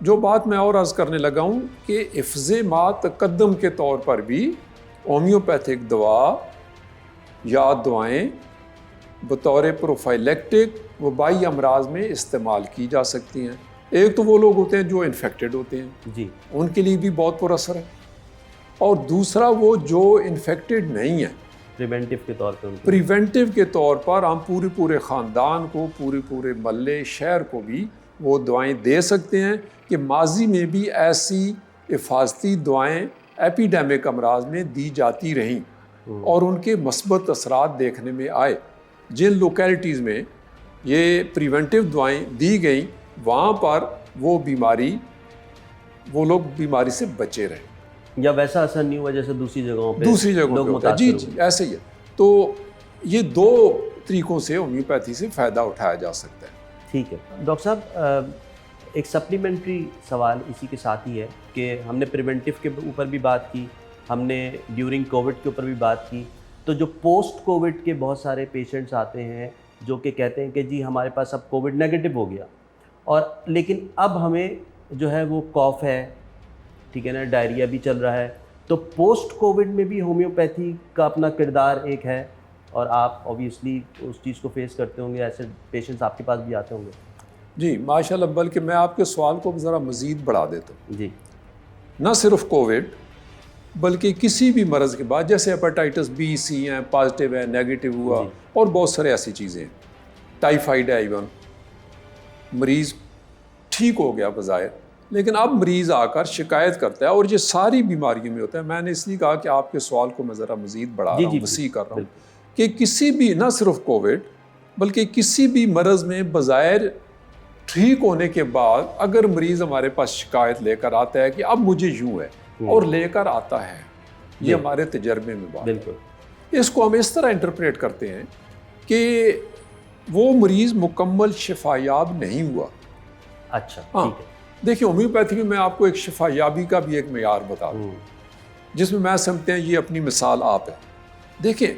جو بات میں اور عرض کرنے لگا ہوں کہ حفظ ما تقدم کے طور پر بھی ہومیوپیتھک دوا یا دعائیں بطور پروفائلیکٹک وبائی امراض میں استعمال کی جا سکتی ہیں. ایک تو وہ لوگ ہوتے ہیں جو انفیکٹڈ ہوتے ہیں جی ان کے لیے بھی بہت پر اثر ہے, اور دوسرا وہ جو انفیکٹڈ نہیں ہیں پریونٹیو کے طور پہ پریونٹیو کے طور پر ہم پورے خاندان کو پورے محلے شہر کو بھی وہ دعائیں دے سکتے ہیں کہ ماضی میں بھی ایسی حفاظتی دعائیں ایپیڈیمک امراض میں دی جاتی رہیں اور ان کے مثبت اثرات دیکھنے میں آئے. جن لوکیلٹیز میں یہ پریونٹیو دعائیں دی گئیں وہاں پر وہ لوگ بیماری سے بچے رہے, یا ویسا اثر نہیں ہوا جیسے دوسری جگہوں پہ لوگ ہوتا ہے. جی ایسے ہی ہے. تو یہ دو طریقوں سے ہومیوپیتھی سے فائدہ اٹھایا جا سکتا ہے. ٹھیک ہے ڈاکٹر صاحب, ایک سپلیمنٹری سوال اسی کے ساتھ ہی ہے کہ ہم نے پریونٹیو کے اوپر بھی بات کی, ہم نے ڈیورنگ کووڈ کے اوپر بھی بات کی, تو جو پوسٹ کووڈ کے بہت سارے پیشنٹس آتے ہیں جو کہ کہتے ہیں کہ جی ہمارے پاس اب کووڈ نیگیٹو ہو گیا, اور لیکن اب ہمیں جو ہے وہ کاف ہے, ٹھیک ہے نا, ڈائریا بھی چل رہا ہے, تو پوسٹ کووڈ میں بھی ہومیوپیتھی کا اپنا کردار ایک ہے, اور آپ اوبیسلی اس چیز کو فیس کرتے ہوں گے, ایسے پیشنٹس آپ کے پاس بھی آتے ہوں گے. جی ماشاء اللہ, بلکہ میں آپ کے سوال کو ذرا مزید بڑھا دیتا ہوں. جی نہ صرف کووڈ بلکہ کسی بھی مرض کے بعد, جیسے ہیپاٹائٹس بی سی ہیں, پازیٹیو ہے, نیگیٹو ہوا, اور بہت سارے ایسی چیزیں ہیں, ٹائیفائڈ ہے, ایون مریض ٹھیک ہو گیا بظاہر, لیکن اب مریض آ کر شکایت کرتا ہے, اور یہ ساری بیماریوں میں ہوتا ہے. میں نے اس لیے کہا کہ آپ کے سوال کو میں ذرا مزید بڑھا رہا ہوں, وسیع کر رہا ہوں, کہ کسی بھی, نہ صرف کووڈ بلکہ کسی بھی مرض میں بظاہر ٹھیک ہونے کے بعد اگر مریض ہمارے پاس شکایت لے کر آتا ہے کہ اب مجھے یوں ہے, اور لے کر آتا ہے, یہ ہمارے تجربے میں بات ہے. اس کو ہم اس طرح انٹرپریٹ کرتے ہیں کہ وہ مریض مکمل شفا یاب نہیں ہوا. اچھا ہاں, دیکھیں ہومیوپیتھی میں میں آپ کو ایک شفا یابی کا بھی ایک معیار بتا دوں جس میں میں سمجھتے ہیں یہ اپنی مثال آپ ہے. دیکھیں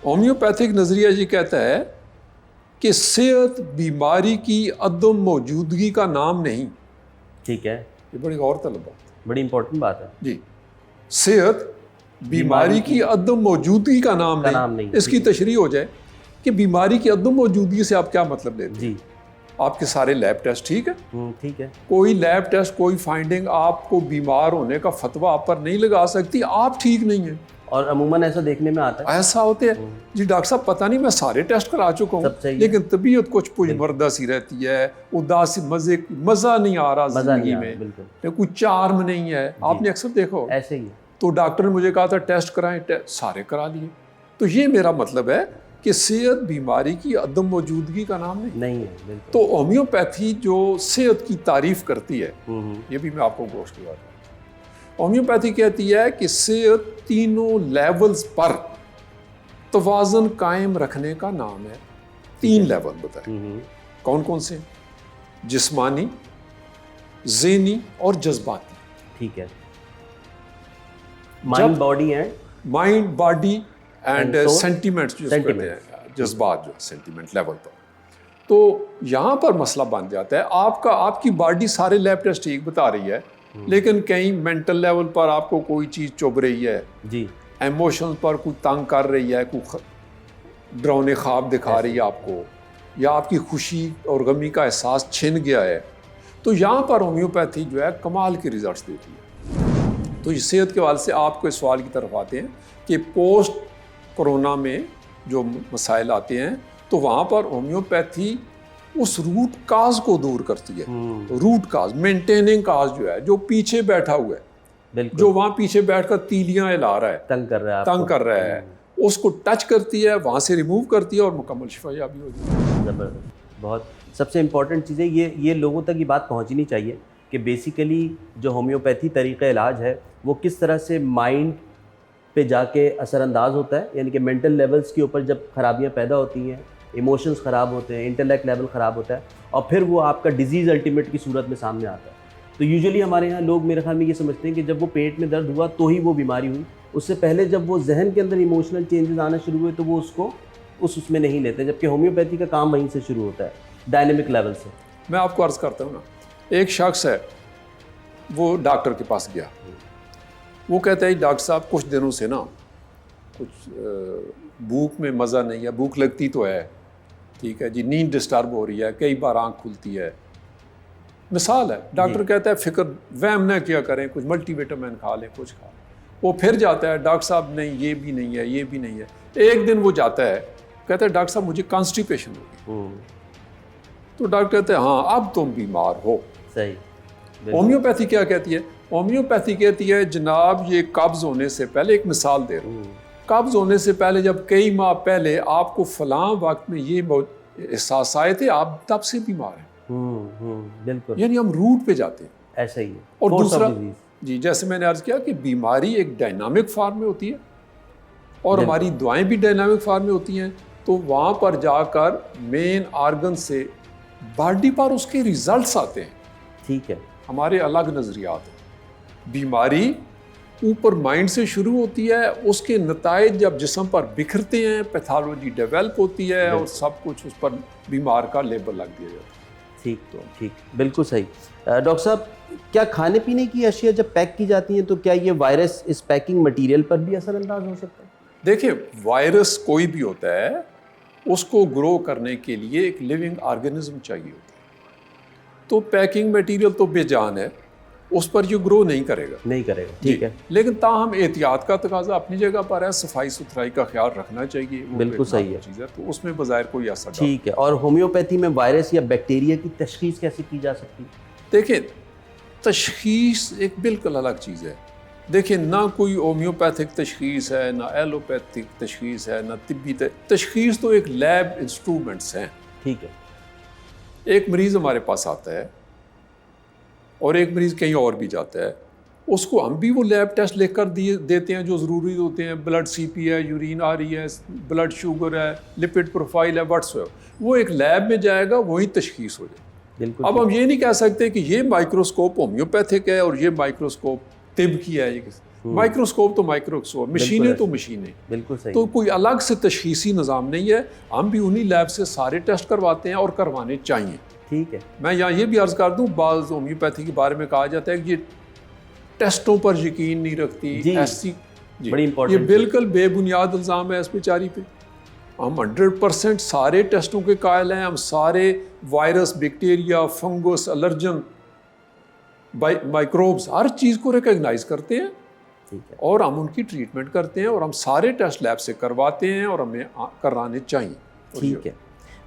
ہومیوپیتھک نظریہ یہ کہتا ہے کہ صحت بیماری کی عدم موجودگی کا نام نہیں. ٹھیک ہے, یہ بڑی غور طلب بات ہے, بڑی امپورٹنٹ بات ہے. جی, صحت بیماری کی عدم موجودگی کا نام نہیں. اس کی تشریح ہو جائے کہ بیماری کی عدم موجودگی سے آپ کیا مطلب لیتے ہیں. جی, آپ کے سارے لیب ٹیسٹ ٹھیک ہے, ٹھیک ہے, کوئی لیب ٹیسٹ کوئی فائنڈنگ آپ کو بیمار ہونے کا فتویٰ آپ پر نہیں لگا سکتی, آپ ٹھیک نہیں ہیں. اور عموماً ایسا دیکھنے میں آتا ہے, ایسا ہوتے ہیں جی ڈاکٹر صاحب پتہ نہیں میں سارے ٹیسٹ کرا چکا ہوں لیکن طبیعت کچھ پوچھ مردہ سی رہتی ہے, اداسی, مزہ نہیں آ رہا زندگی میں, کوئی چارم نہیں ہے. آپ نے اکثر دیکھا ہو ایسے ہی. تو ڈاکٹر نے مجھے کہا تھا ٹیسٹ کرائیں, سارے کرا لیے. تو یہ میرا مطلب ہے کہ صحت بیماری کی عدم موجودگی کا نام نہیں ہے. تو ہومیوپیتھی جو صحت کی تعریف کرتی ہے, یہ بھی میں آپ کو گوشت دیا تھا. ہومیوپیتھی کہتی ہے کہ صحت تینوں لیولز پر توازن قائم رکھنے کا نام ہے. 3 لیول بتائیں کون کون سے؟ جسمانی, ذہنی اور جذباتی. ٹھیک ہے, mind body and mind body and sentiments, جو کہتے ہیں جذبات, جو سینٹیمنٹ لیول پر. تو یہاں پر مسئلہ بن جاتا ہے, آپ کی باڈی سارے لیب ٹیسٹ ٹھیک بتا رہی ہے, لیکن کہیں مینٹل لیول پر آپ کو کوئی چیز چبھ رہی ہے, جی, ایموشن پر کوئی تنگ کر رہی ہے, کوئی ڈراؤنے خواب دکھا رہی ہے آپ کو, یا آپ کی خوشی اور غمی کا احساس چھن گیا ہے, تو یہاں پر ہومیوپیتھی جو ہے کمال کے ریزلٹس دیتی ہے. تو یہ صحت کے حوالے سے آپ کو اس سوال کی طرف آتے ہیں کہ پوسٹ کرونا میں جو مسائل آتے ہیں تو وہاں پر ہومیوپیتھی اس روٹ کاز کو دور کرتی ہے. روٹ کاز, مینٹیننگ کاز جو ہے, جو پیچھے بیٹھا ہوا ہے, جو وہاں پیچھے بیٹھ کر تیلیاں ہلا رہا ہے, تنگ کر رہا ہے, اس کو ٹچ کرتی ہے, وہاں سے ریموو کرتی ہے اور مکمل شفا یابی ہو جاتی ہے. زبردست. بہت سب سے امپورٹنٹ چیز ہے یہ لوگوں تک یہ بات پہنچنی چاہیے کہ بیسیکلی جو ہومیوپیتھی طریقہ علاج ہے وہ کس طرح سے مائنڈ پہ جا کے اثر انداز ہوتا ہے, یعنی کہ مینٹل لیولز کے اوپر جب خرابیاں پیدا ہوتی ہیں, ایموشنز خراب ہوتے ہیں, انٹلیکٹ لیول خراب ہوتا ہے, اور پھر وہ آپ کا ڈیزیز الٹیمیٹ کی صورت میں سامنے آتا ہے. تو یوزلی ہمارے یہاں لوگ میرے خیال میں یہ سمجھتے ہیں کہ جب وہ پیٹ میں درد ہوا تو ہی وہ بیماری ہوئی, اس سے پہلے جب وہ ذہن کے اندر ایموشنل چینجز آنا شروع ہوئے تو وہ اس کو اس میں نہیں لیتے, جبکہ ہومیوپیتھی کا کام وہیں سے شروع ہوتا ہے, ڈائنامک لیول سے. میں آپ کو عرض کرتا ہوں نا ایک شخص ہے وہ ڈاکٹر کے پاس گیا, وہ کہتا ہے ڈاکٹر صاحب کچھ دنوں سے نا کچھ بھوک میں مزہ نہیں ہے, بھوک لگتی تو ہے ٹھیک ہے جی, نیند ڈسٹرب ہو رہی ہے, کئی بار آنکھ کھلتی ہے, مثال ہے. ڈاکٹر کہتا ہے فکر وہم نہ کیا کریں, کچھ ملٹی وٹامن کھا لیں, کچھ کھا لیں. وہ پھر جاتا ہے, ڈاکٹر صاحب نہیں یہ بھی نہیں ہے, یہ بھی نہیں ہے. ایک دن وہ جاتا ہے, کہتا ہے ڈاکٹر صاحب مجھے کانسٹیپیشن ہوگی. تو ڈاکٹر کہتے ہیں ہاں اب تم بیمار ہو. صحیح. ہومیوپیتھی کیا کہتی ہے؟ ہومیوپیتھی کہتی ہے جناب یہ قبض ہونے سے پہلے, ایک مثال دے رہا ہوں, قبض ہونے سے پہلے جب کئی ماہ پہلے آپ کو فلاں وقت میں یہ احساس آئے تھے, آپ تب سے بیمار ہیں. بالکل, یعنی ہم روٹ پہ جاتے ہیں. ایسا ہی ہے. اور دوسرا جی جیسے میں نے عرض کیا کہ بیماری ایک ڈائنامک فارم میں ہوتی ہے اور ہماری دعائیں بھی ڈائنامک فارم میں ہوتی ہیں. تو وہاں پر جا کر مین آرگن سے باڈی پر اس کے ریزلٹس آتے ہیں. ٹھیک ہے, ہمارے الگ نظریات ہیں. بیماری اوپر مائنڈ سے شروع ہوتی ہے, اس کے نتائج جب جسم پر بکھرتے ہیں, پیتھالوجی ڈیولپ ہوتی ہے اور سب کچھ اس پر بیمار کا لیبل لگ دیا جاتا ہے. ٹھیک تو ٹھیک, بالکل صحیح. ڈاکٹر صاحب کیا کھانے پینے کی اشیاء جب پیک کی جاتی ہیں تو کیا یہ وائرس اس پیکنگ مٹیریل پر بھی اثر انداز ہو سکتا ہے؟ دیکھیں وائرس کوئی بھی ہوتا ہے اس کو گرو کرنے کے لیے ایک لیونگ آرگنزم چاہیے ہوتا ہے. تو پیکنگ مٹیریل تو بے جان ہے, اس پر یہ گرو نہیں کرے گا. ٹھیک ہے. لیکن تاہم احتیاط کا تقاضا اپنی جگہ پر ہے, صفائی ستھرائی کا خیال رکھنا چاہیے. بالکل صحیح ہے. تو اس میں بظاہر کوئی اثر نہیں. ٹھیک ہے. اور ہومیوپیتھی میں وائرس یا بیکٹیریا کی تشخیص کیسے کی جا سکتی ہے؟ دیکھیں تشخیص ایک بالکل الگ چیز ہے. دیکھیں نہ کوئی ہومیوپیتھک تشخیص ہے, نہ ایلوپیتھک تشخیص ہے, نہ طبی تشخیص. تو ایک لیب انسٹرومنٹس ہیں. ٹھیک ہے. ایک مریض ہمارے پاس آتا ہے اور ایک مریض کہیں اور بھی جاتا ہے, اس کو ہم بھی وہ لیب ٹیسٹ لکھ کر دیتے ہیں جو ضروری ہوتے ہیں. بلڈ سی پی ہے, یورین آ رہی ہے, بلڈ شوگر ہے, لپڈ پروفائل ہے, واٹس ایور. وہ ایک لیب میں جائے گا, وہی تشخیص ہو جائے. بالکل. اب ہم یہ نہیں کہہ سکتے کہ یہ مائکروسکوپ ہومیوپیتھک ہے اور یہ مائکروسکوپ طب کی ہے. مائکروسکوپ تو مائکروسکوپ, مشینیں تو مشینیں. بالکل صحیح. تو کوئی الگ سے تشخیصی نظام نہیں ہے. ہم بھی انہی لیب سے سارے ٹیسٹ کرواتے ہیں اور کروانے چاہیے. ٹھیک ہے. میں یہاں یہ بھی عرض کر دوں, بعض ہومیوپیتھی کے بارے میں کہا جاتا ہے کہ یہ ٹیسٹوں پر یقین نہیں رکھتی. ایسی بڑی امپورٹنٹ, یہ بالکل بے بنیاد الزام ہے اس بیچاری پہ. ہم 100% سارے ٹیسٹوں کے قائل ہیں. ہم سارے virus, bacteria, fungus, allergen, microbes, ہر چیز کو ریکگنائز کرتے ہیں اور ہم ان کی ٹریٹمنٹ کرتے ہیں اور ہم سارے ٹیسٹ لیب سے کرواتے ہیں اور ہمیں کرانے چاہیے. ٹھیک ہے.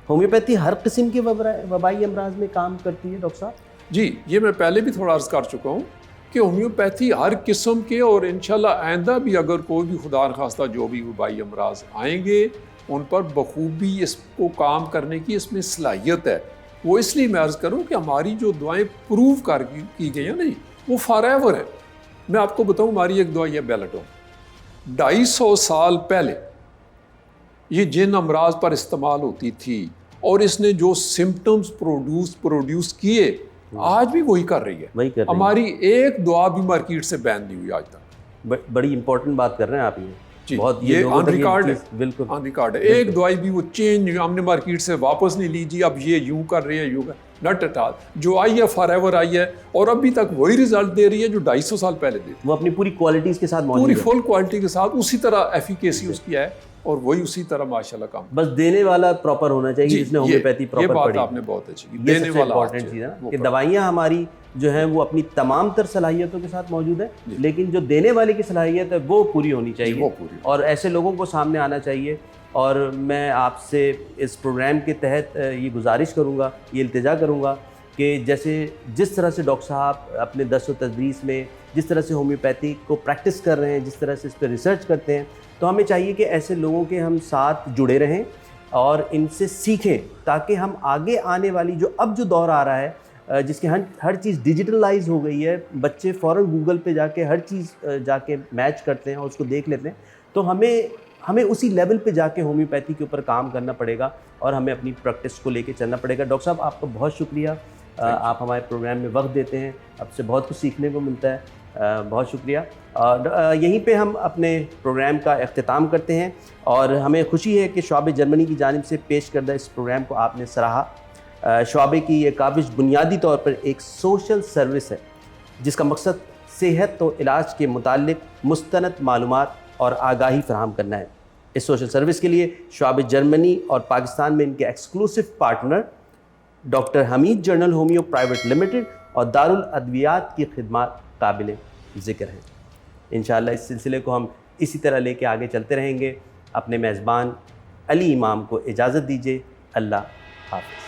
ہومیوپیتھی ہر قسم کے وبائی امراض میں کام کرتی ہے ڈاکٹر صاحب؟ جی یہ میں پہلے بھی تھوڑا عرض کر چکا ہوں کہ ہومیوپیتھی ہر قسم کے, اور انشاءاللہ آئندہ بھی اگر کوئی بھی خدا نخواستہ جو بھی وبائی امراض آئیں گے ان پر بخوبی اس کو کام کرنے کی اس میں صلاحیت ہے. وہ اس لیے میں عرض کروں کہ ہماری جو دعائیں پروو کر کی گئی ہیں نا وہ فار ایور ہیں. میں آپ کو بتاؤں ہماری ایک دوائی ہے بیلاٹون, 250 سال پہلے یہ جن امراض پر استعمال ہوتی تھی اور اس نے جو سمپٹمز پروڈیوس کیے آج بھی وہی کر رہی ہے. ہماری ایک دعا بھی مارکیٹ سے بین نہیں ہوئی آج تک. بڑی امپورٹنٹ بات کر رہے ہیں آپ. یہ آن ریکارڈ ہے. بالکل آن ریکارڈ ہے. ایک دوائی بھی وہ چینج ہم نے مارکیٹ سے واپس نہیں لی جی اب یہ یوں کر رہی ہے یوں کر, نٹ ایٹ آل. جو آئی ہے فار ایور آئی ہے اور ابھی تک وہی رزلٹ دے رہی ہے جو 250 سال پہلے دی. وہ اپنی پوری کوالٹیز کے ساتھ موجود ہے, پوری فل کوالٹی کے ساتھ, اسی طرح ایفیکیسی اس کی ہے اور وہی اسی طرح ماشاءاللہ کام. بس دینے والا پراپر ہونا چاہیے جس نے ہومیوپیتھی پراپر پڑھی. یہ بات آپ نے بہت اچھی کی. دینے والا امپورٹنٹ چیز ہے نا کہ دوائیاں ہماری جو ہیں وہ اپنی تمام تر صلاحیتوں کے ساتھ موجود ہیں, لیکن جو دینے والے کی صلاحیت ہے وہ پوری ہونی چاہیے اور ایسے لوگوں کو سامنے آنا چاہیے. اور میں آپ سے اس پروگرام کے تحت یہ گزارش کروں گا, یہ التجا کروں گا کہ جس طرح سے ڈاکٹر صاحب اپنے درس و تدریس میں جس طرح سے ہومیوپیتھی کو پریکٹس کر رہے ہیں, جس طرح سے اس پہ ریسرچ کرتے ہیں, تو ہمیں چاہیے کہ ایسے لوگوں کے ہم ساتھ جڑے رہیں اور ان سے سیکھیں تاکہ ہم آگے آنے والی جو دور آ رہا ہے جس کے ہر چیز ڈیجیٹلائز ہو گئی ہے, بچے فوراً گوگل پہ جا کے ہر چیز جا کے میچ کرتے ہیں اور اس کو دیکھ لیتے ہیں, تو ہمیں اسی لیول پہ جا کے ہومیوپیتھی کے اوپر کام کرنا پڑے گا اور ہمیں اپنی پریکٹس کو لے کے چلنا پڑے گا. ڈاکٹر صاحب آپ کا بہت شکریہ, آپ ہمارے پروگرام میں وقت دیتے ہیں, آپ سے بہت کچھ سیکھنے کو ملتا ہے, بہت شکریہ. یہیں پہ ہم اپنے پروگرام کا اختتام کرتے ہیں اور ہمیں خوشی ہے کہ شعبہ جرمنی کی جانب سے پیش کردہ اس پروگرام کو آپ نے سراہا. شعبے کی یہ کاوش بنیادی طور پر ایک سوشل سروس ہے جس کا مقصد صحت و علاج کے متعلق مستند معلومات اور آگاہی فراہم کرنا ہے۔ اس سوشل سروس کے لیے شعبے جرمنی اور پاکستان میں ان کے ایکسکلوسیو پارٹنر ڈاکٹر حمید جنرل ہومیو پرائیویٹ لمیٹڈ اور دارالادویات کی خدمات قابل ذکر ہیں۔ انشاءاللہ اس سلسلے کو ہم اسی طرح لے کے آگے چلتے رہیں گے۔ اپنے میزبان علی امام کو اجازت دیجیے۔ اللہ حافظ۔